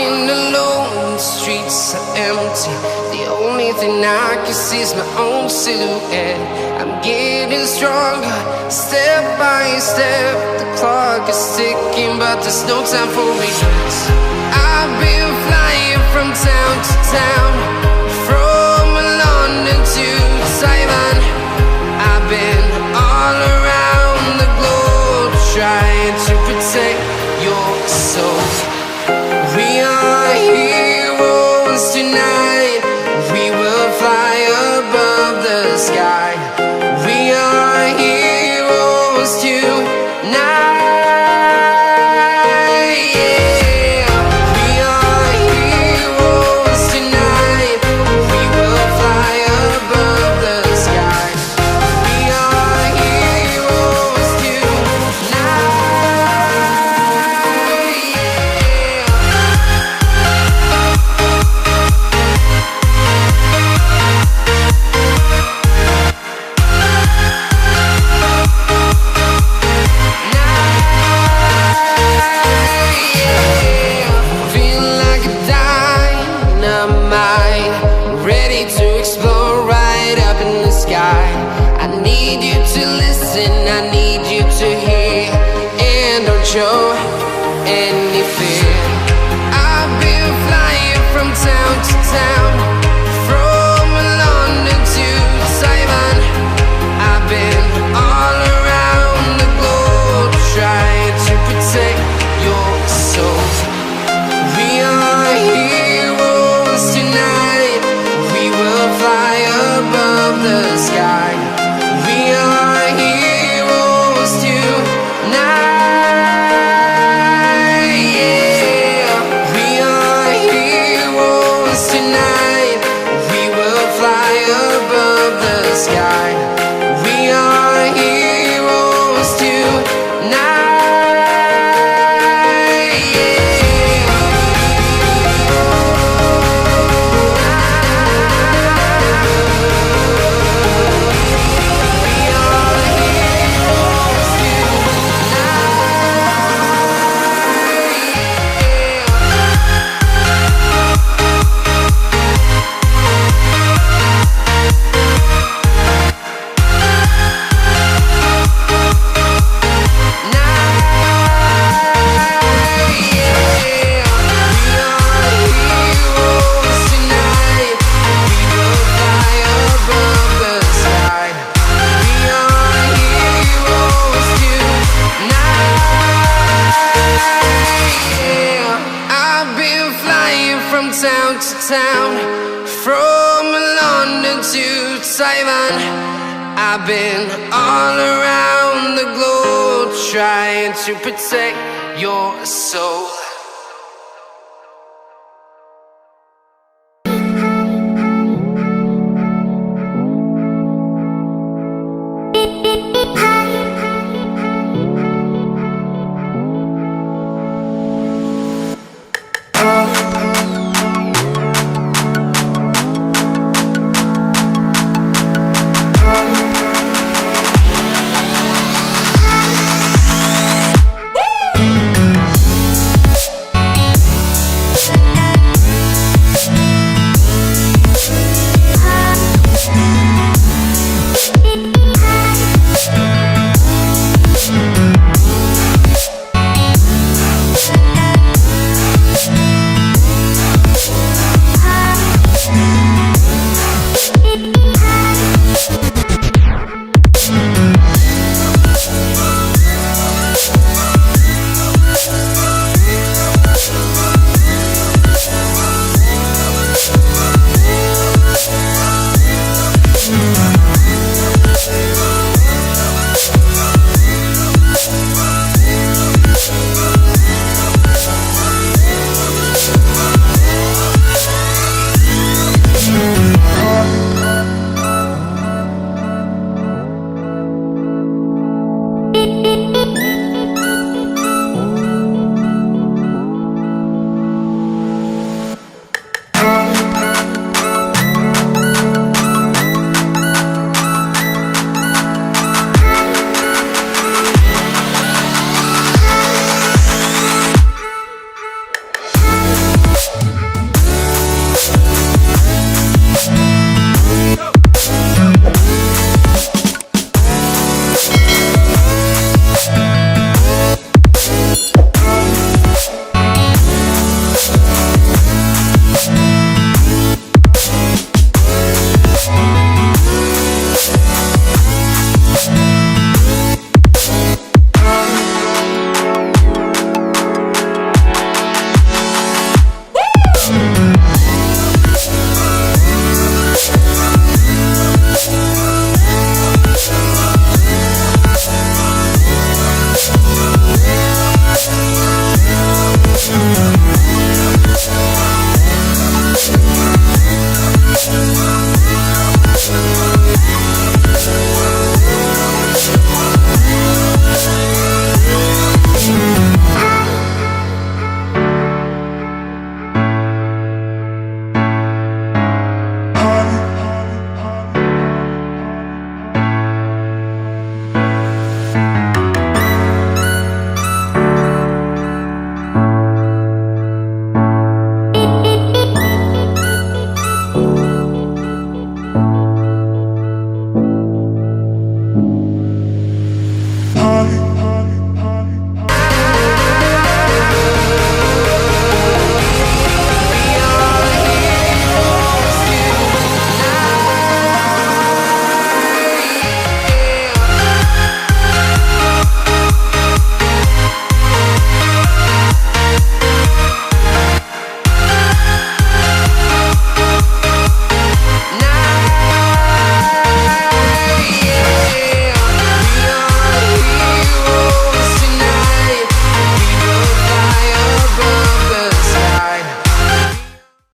walking alone, the streets are empty. The only thing I can see is my own silhouette. I'm getting stronger, step by step. The clock is ticking, but there's no time for regrets. I've been flying from town to town, from London to Taiwan. I've been all around the globe, trying to protect your soul. We are heroes tonight. We will fly above the sky. We are heroes tonight. Yeah. We are heroes tonight. We will fly above the sky. We are heroes tonight. Ready to explore right up in the sky. I need you to listen, I need you to hear, and don't show any fear. I've been flying from town to town, from London to Taiwan. I've been all around the globe, trying to protect your soul. We are heroes tonight. We will fly above the sky. We are heroes tonight. Yeah. We are heroes tonight. We will fly above the sky. We are heroes tonight. From town to town, from London to Taiwan. I've been all around the globe, trying to protect your soul.